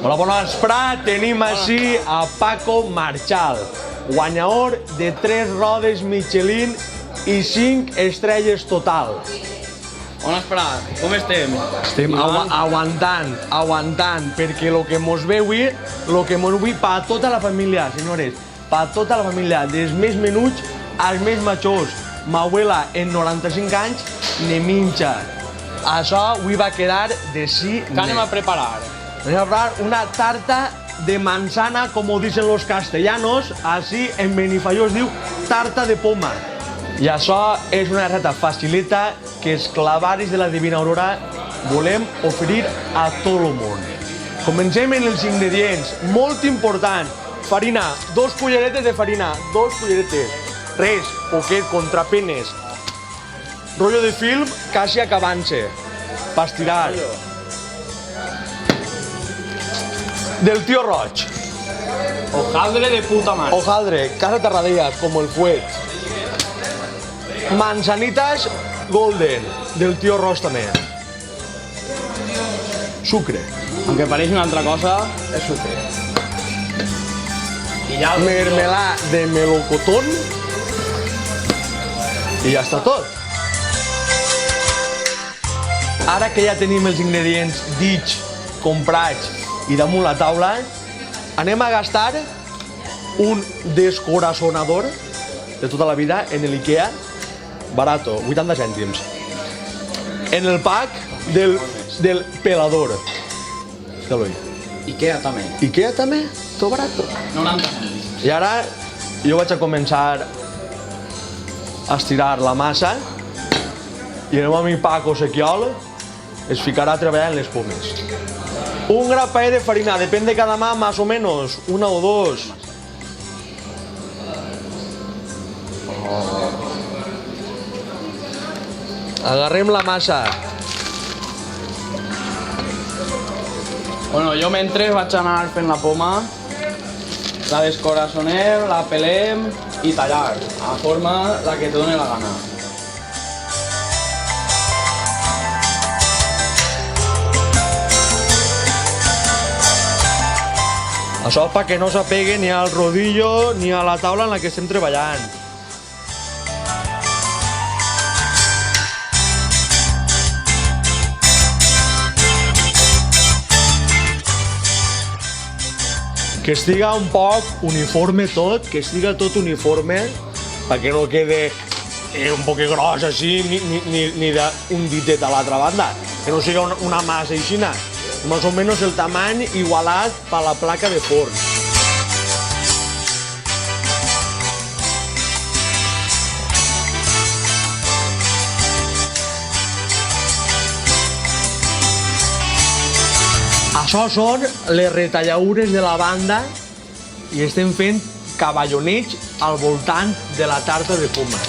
Hola, bona vesprada. Tenim així a Paco Marchal, guanyador de 3 rodes Michelin i 5 estrelles total. Bona vesprada, com estem? Estem aguantant, perquè el que mos ve avui, per tota la família, senyores, per tota la família, dels més menuts als més majors. Ma abuela, en 95 anys, ne minxa. Això avui va quedar de sí. Què anem a preparar? Anem a preparar una tarta de manzana, como dicen los castellanos, així en Benifaió es diu tarta de poma. I això és una receta facilita que els clavaris de la Divina Aurora volem oferir a tot el món. Comencem amb els ingredients, molt important. Farina, 2 culleretes de farina, 2 culleretes. Res, poquet, contrapenes. Rollo de film, quasi acabant-se. Per estirar. Del tío Roig. Hojaldre de puta madre. Hojaldre, Casa Terradellas, como el fuet. Manzanitas Golden, del tío Roig també. Sucre. Aunque pareix una altra cosa, és sucre. I ja Mermelà de melocotón. I ja està tot. Ara que ja tenim els ingredients dits, comprats i damunt la taula, anem a gastar un descorazonador de tota la vida en el Ikea, barato, 80 cèntims. En el pack del pelador. Ikea també. Ikea també, tot barato. 90 cèntims. I ara jo vaig a començar a estirar la massa i el meu amic Paco Sequiol es ficarà a treballar en les pomes. Un grapaet de farina, depèn de cada mà, más o menos, 1 o 2. Agarrem la massa. Bueno, jo mentre vaig anar fent la poma, la descorazonem, la pelem i tallar, a forma la que te doni la gana. Això és perquè no s'apegui ni al rodillo ni a la taula en la que estem treballant. Que estiga un poc uniforme tot, que estiga tot uniforme, perquè no quede un poc gros així, ni d'un ditet a l'altra banda. Que no siga una massa aixina. Más o menos el tamany igualat per la placa de forn. Això són les retallaures de la banda i estem fent cavallonets al voltant de la tarta de poma.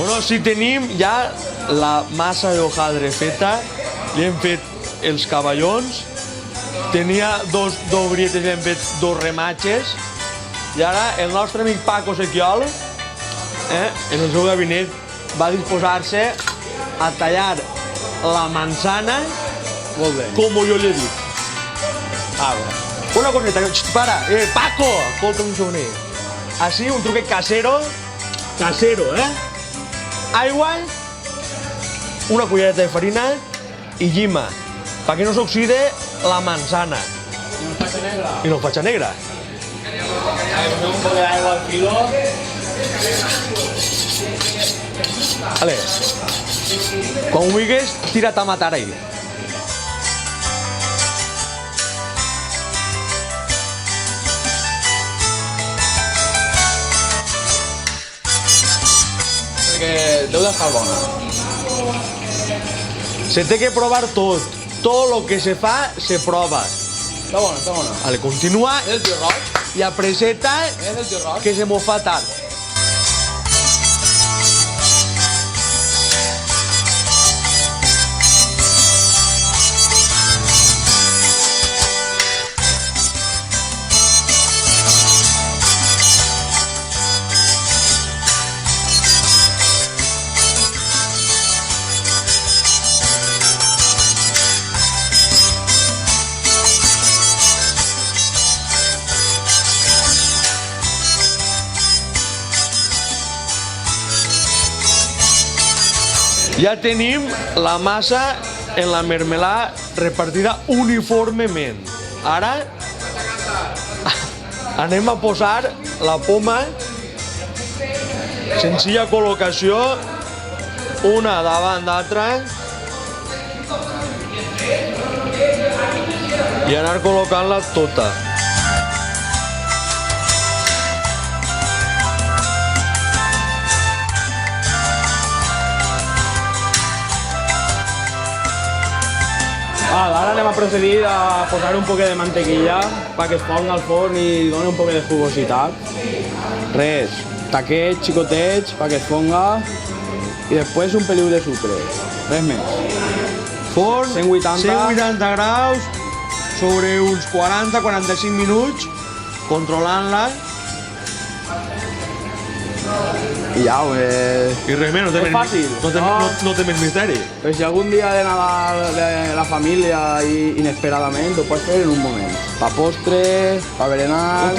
Bueno, si tenim ja la massa de hojaldre feta, li hem fet els cavallons, tenia 2 dobrietes, li hem fet 2 rematges, i ara el nostre amic Paco Sequiol, en el seu gabinet, va disposar-se a tallar la manzana com jo li he dit. Una coseta, para, Paco, escolta'm un segonet. Així, un truquet casero, aigua, una cullereta de farina i llima, perquè no s'oxide la manzana. I no faig negra. Un poc d'aigua al filo. Vale. Quan vulguis, tira't a matar ahí. Perquè deu d'estar bona. Se té que provar tot. Tot lo que se fa, se prova. Està bona, està bona. Vale, continua És del tio Roig? i apresseta És del tio Roig? que se m'ho fa tard. Ja tenim la massa en la mermelada repartida uniformement. Ara anem a posar la poma, senzilla col·locació, una davant d'altra, i anar col·locant-la tota. Ara anem a procedir a posar un poc de mantequilla perquè es ponga al forn i doni un poc de jugositat. Res, taquets xicotets perquè es ponga i després un peliu de sucre. Res més. Forn, 180. 180 graus, sobre uns 40-45 minuts, controlant-la. I ja, I res més, És fàcil. no té més misteri. però si algun dia de Nadal de la família i inesperadament, ho pots fer en un moment. Pa postre, pa berenar... Ho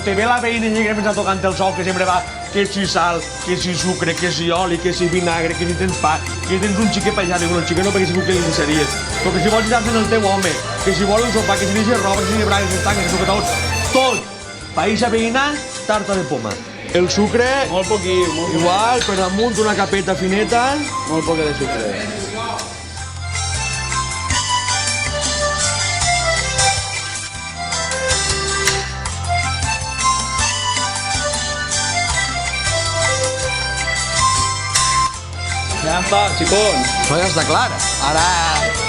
té bé la veïna que sempre està tocant el sol, que sempre va que si sal, que si sucre, que si oli, que si vinagre, que si tens pa, que tens un xiquet paisà, diu, el xiquet no perquè segur que li deixaries. Però que si vols ja tens el teu home, que si vols un sopar, que si deixes roba, que si deixes bragues, que si tanques, que si tot. Païssa veïna, tarta de poma. El sucre, Molt poquí, molt poquí. igual, per damunt una capeta fineta. Molt poc de sucre. Ja està, xicons. No, ja està clar. Ara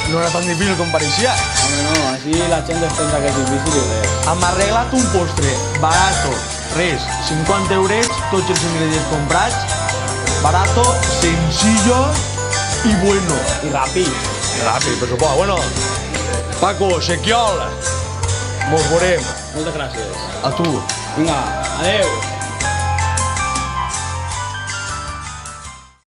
no era tan difícil com pareixia. Home, no, així la gent es pensa que és difícil i res. Hem arreglat un postre barato, res, 50 eurets, tots els ingredients comprats, barato, sencillo y bueno. I ràpid. Ràpid, per supost. Bueno, Paco, Sequiol, mos veurem. Moltes gràcies. A tu. Vinga, adeu.